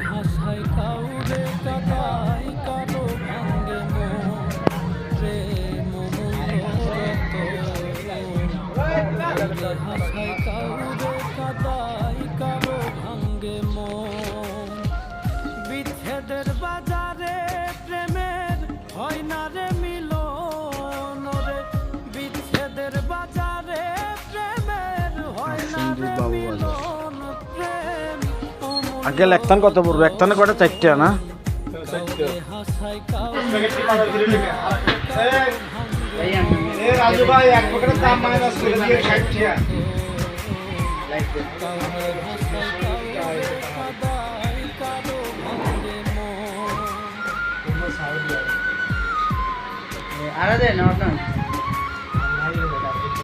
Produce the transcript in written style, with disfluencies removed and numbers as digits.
হাসাই কাউরে কাদাই কারো ভাঙ্গে মন প্রেম হাসাই কাউরে কাদাই কারো ভাঙ্গে মন বিচ্ছেদের বাজারে প্রেমের হয় না রে মিলন রে বিচ্ছেদের বাজারে প্রেমের হয় না রে মিলন প্রেম আগে লেখতান কত বড় একটানে কয়টা চারটা না হাসাই কাউরে রাজু ভাই এক পকেটের দাম মাইনাস করে দিয়ে 60 টাকা আরে দে না